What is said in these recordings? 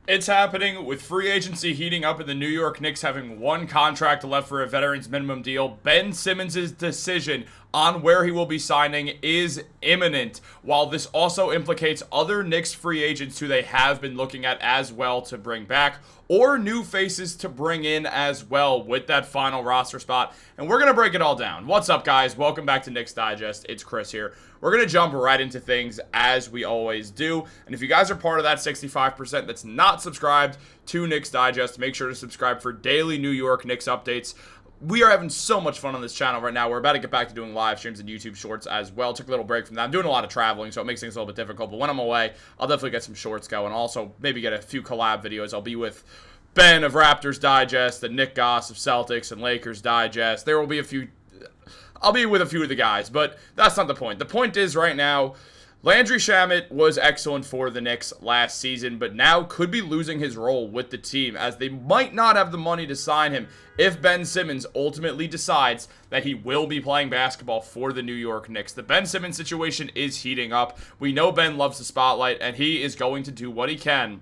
It's happening with free agency heating up and the New York Knicks having one contract left for a veteran's minimum deal. Ben Simmons' decision on where he will be signing is imminent, while this also implicates other Knicks free agents who they have been looking at as well to bring back, or new faces to bring in as well with that final roster spot. And we're going to break it all down. What's up, guys? Welcome back to Knicks Digest. It's Chris here. We're going to jump right into things as we always do. And if you guys are part of that 65% that's not subscribed to Knicks Digest, make sure to subscribe for daily New York Knicks updates. We are having so much fun on this channel right now. We're about to get back to doing live streams and YouTube shorts as well. Took a little break from that. I'm doing a lot of traveling, so it makes things a little bit difficult. But when I'm away, I'll definitely get some shorts going. Also, maybe get a few collab videos. I'll be with Ben of Raptors Digest, and Nick Goss of Celtics and Lakers Digest. There will be a few... I'll be with a few of the guys, but that's not the point. The point is right now, Landry Shamet was excellent for the Knicks last season, but now could be losing his role with the team as they might not have the money to sign him if Ben Simmons ultimately decides that he will be playing basketball for the New York Knicks. The Ben Simmons situation is heating up. We know Ben loves the spotlight, and he is going to do what he can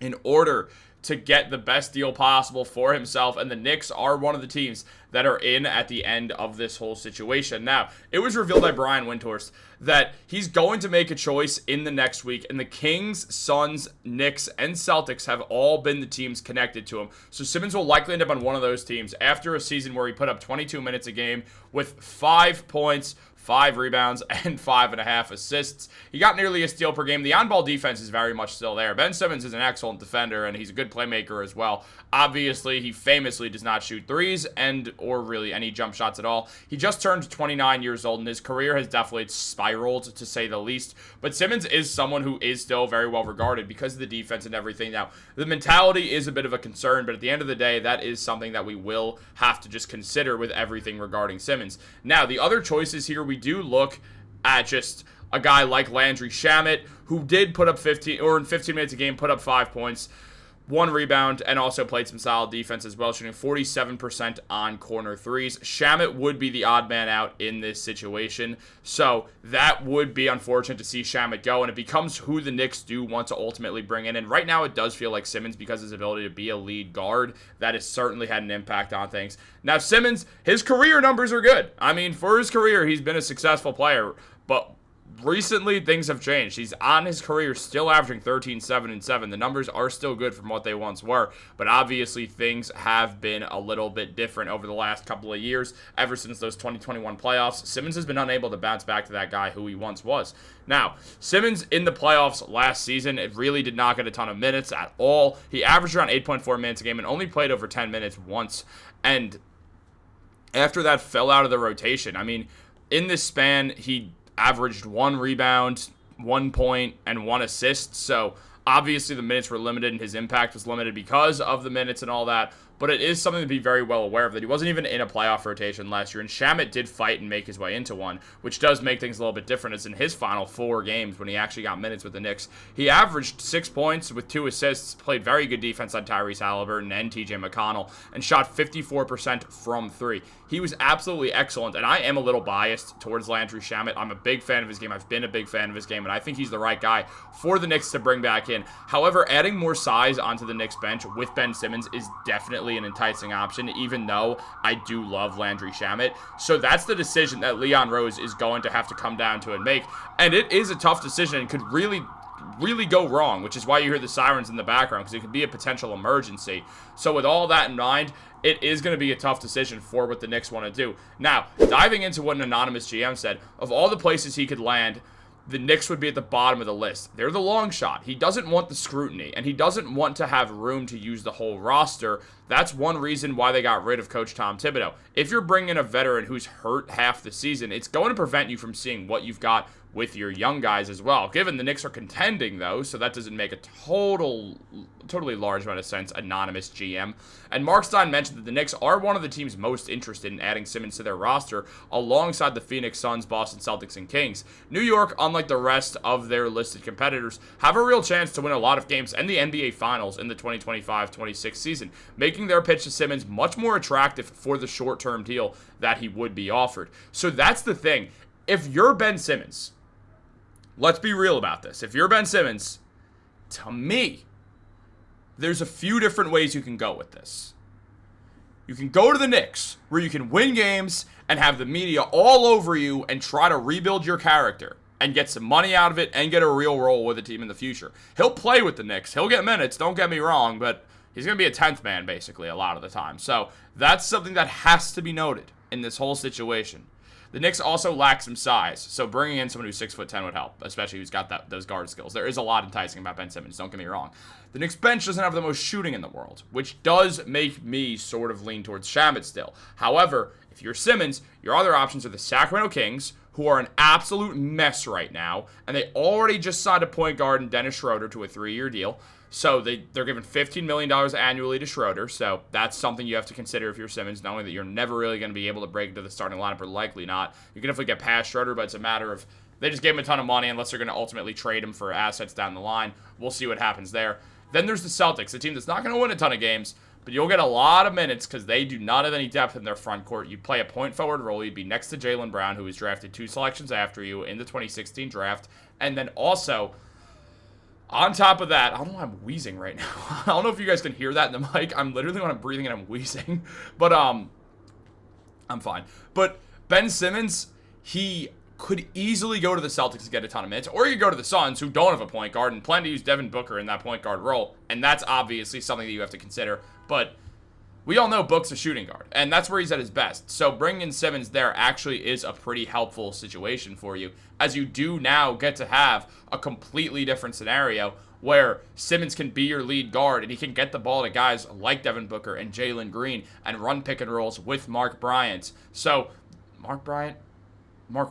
in order to get the best deal possible for himself, and the Knicks are one of the teams that are in at the end of this whole situation. Now, it was revealed by Brian Windhorst that he's going to make a choice in the next week, and the Kings, Suns, Knicks, and Celtics have all been the teams connected to him. So Simmons will likely end up on one of those teams after a season where he put up 22 minutes a game with 5 points, 5 rebounds, and 5.5 assists. He got nearly a steal per game. The on-ball defense is very much still there. Ben Simmons is an excellent defender, and he's a good playmaker as well. Obviously, he famously does not shoot threes or really any jump shots at all. He just turned 29 years old, and his career has definitely spiraled, to say the least. But Simmons is someone who is still very well regarded because of the defense and everything. Now, the mentality is a bit of a concern, but at the end of the day, that is something that we will have to just consider with everything regarding Simmons. Now, the other choices here, we do look at just a guy like Landry Shamet, who did put up 15 minutes a game, put up 5 points, 1 rebound, and also played some solid defense as well, shooting 47% on corner threes. Shamet would be the odd man out in this situation, so that would be unfortunate to see Shamet go, and it becomes who the Knicks do want to ultimately bring in. And right now it does feel like Simmons, because of his ability to be a lead guard, that has certainly had an impact on things. Now, Simmons, his career numbers are good. I mean, for his career, he's been a successful player, but recently, things have changed. He's on his career still averaging 13, 7, and 7. The numbers are still good from what they once were, but obviously things have been a little bit different over the last couple of years. Ever since those 2021 playoffs, Simmons has been unable to bounce back to that guy who he once was. Now, Simmons in the playoffs last season, it really did not get a ton of minutes at all. He averaged around 8.4 minutes a game and only played over 10 minutes once, and after that fell out of the rotation. I mean, in this span, he averaged 1 rebound, 1 point, and 1 assist. So obviously the minutes were limited and his impact was limited because of the minutes and all that. But it is something to be very well aware of, that he wasn't even in a playoff rotation last year. And Shamet did fight and make his way into one, which does make things a little bit different. As in his final 4 games when he actually got minutes with the Knicks, he averaged 6 points with 2 assists, played very good defense on Tyrese Haliburton and TJ McConnell, and shot 54% from 3. He was absolutely excellent, and I am a little biased towards Landry Shamet. I'm a big fan of his game. I've been a big fan of his game, and I think he's the right guy for the Knicks to bring back in. However, adding more size onto the Knicks bench with Ben Simmons is definitely an enticing option, even though I do love Landry Shamet. So that's the decision that Leon Rose is going to have to come down to and make, and it is a tough decision and could really go wrong, which is why you hear the sirens in the background, because it could be a potential emergency. So with all that in mind, it is going to be a tough decision for what the Knicks want to do. Now, diving into what an anonymous GM said, of all the places he could land, the Knicks would be at the bottom of the list. They're the long shot. He doesn't want the scrutiny, and he doesn't want to have room to use the whole roster. That's one reason why they got rid of Coach Tom Thibodeau. If you're bringing a veteran who's hurt half the season, it's going to prevent you from seeing what you've got with your young guys as well. Given the Knicks are contending, though, so that doesn't make a totally large amount of sense, anonymous GM. And Mark Stein mentioned that the Knicks are one of the teams most interested in adding Simmons to their roster, alongside the Phoenix Suns, Boston Celtics, and Kings. New York, unlike the rest of their listed competitors, have a real chance to win a lot of games and the NBA Finals in the 2025-26 season, making their pitch to Simmons much more attractive for the short-term deal that he would be offered. So that's the thing. If you're Ben Simmons, let's be real about this. If you're Ben Simmons, to me, there's a few different ways you can go with this. You can go to the Knicks, where you can win games and have the media all over you and try to rebuild your character and get some money out of it and get a real role with the team in the future. He'll play with the Knicks. He'll get minutes, don't get me wrong, but he's going to be a 10th man, basically, a lot of the time. So that's something that has to be noted in this whole situation. The Knicks also lack some size, so bringing in someone who's 6'10" would help, especially who's got those guard skills. There is a lot enticing about Ben Simmons, don't get me wrong. The Knicks bench doesn't have the most shooting in the world, which does make me sort of lean towards Shamet still. However, if you're Simmons, your other options are the Sacramento Kings, who are an absolute mess right now, and they already just signed a point guard in Dennis Schroeder to a 3-year deal. So they're giving $15 million annually to Schroeder, so that's something you have to consider if you're Simmons, knowing that you're never really going to be able to break into the starting lineup, or likely not. You can definitely get past Schroeder, but it's a matter of they just gave him a ton of money unless they're going to ultimately trade him for assets down the line. We'll see what happens there. Then there's the Celtics, a team that's not going to win a ton of games, but you'll get a lot of minutes because they do not have any depth in their front court. You play a point forward role. You'd be next to Jalen Brown, who was drafted 2 selections after you in the 2016 draft, and then also on top of that, I don't know why I'm wheezing right now. I don't know if you guys can hear that in the mic. I'm literally when I'm breathing and I'm wheezing. But I'm fine. But Ben Simmons, he could easily go to the Celtics to get a ton of minutes. Or you go to the Suns, who don't have a point guard, and plan to use Devin Booker in that point guard role. And that's obviously something that you have to consider. But we all know Book's a shooting guard, and that's where he's at his best. So bringing in Simmons there actually is a pretty helpful situation for you, as you do now get to have a completely different scenario where Simmons can be your lead guard, and he can get the ball to guys like Devin Booker and Jalen Green and run pick and rolls with Mark Bryant. So Mark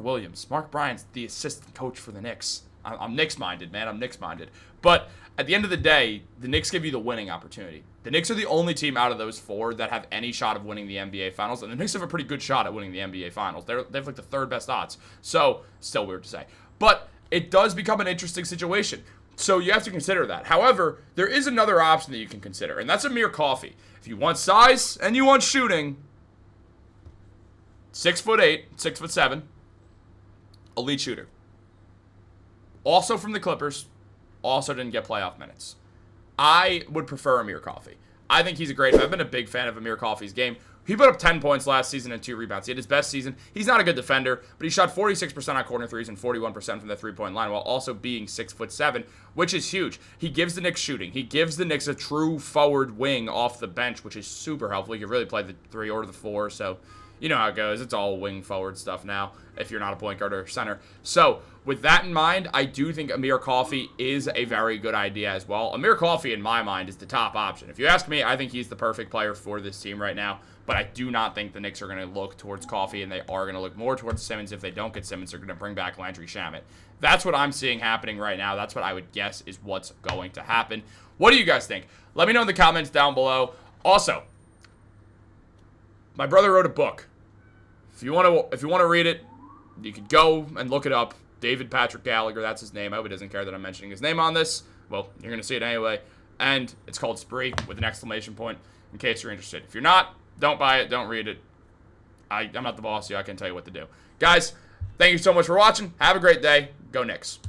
Williams. Mark Bryant's the assistant coach for the Knicks. I'm Knicks-minded, man. I'm Knicks-minded. But at the end of the day, the Knicks give you the winning opportunity. The Knicks are the only team out of those 4 that have any shot of winning the NBA Finals, and the Knicks have a pretty good shot at winning the NBA Finals. They have like the 3rd best odds. So, still weird to say. But it does become an interesting situation. So you have to consider that. However, there is another option that you can consider, and that's Amir Coffey. If you want size and you want shooting, 6'8", 6'7", elite shooter. Also from the Clippers, also didn't get playoff minutes. I would prefer Amir Coffey. I think he's a great fan. I've been a big fan of Amir Coffey's game. He put up 10 points last season and 2 rebounds. He had his best season. He's not a good defender, but he shot 46% on corner threes and 41% from the three-point line while also being 6'7", which is huge. He gives the Knicks shooting. He gives the Knicks a true forward wing off the bench, which is super helpful. He can really play the 3 or the 4, so you know how it goes. It's all wing forward stuff now if you're not a point guard or center. So with that in mind, I do think Amir Coffey is a very good idea as well. Amir Coffey, in my mind, is the top option. If you ask me, I think he's the perfect player for this team right now. But I do not think the Knicks are going to look towards Coffey, and they are going to look more towards Simmons. If they don't get Simmons, they're going to bring back Landry Shamet. That's what I'm seeing happening right now. That's what I would guess is what's going to happen. What do you guys think? Let me know in the comments down below. Also, my brother wrote a book. If you want to read it, you could go and look it up. David Patrick Gallagher, that's his name. I hope he doesn't care that I'm mentioning his name on this. Well, you're going to see it anyway. And it's called Spree with an exclamation point in case you're interested. If you're not, don't buy it. Don't read it. I'm not the boss, so I can't tell you what to do. Guys, thank you so much for watching. Have a great day. Go Knicks.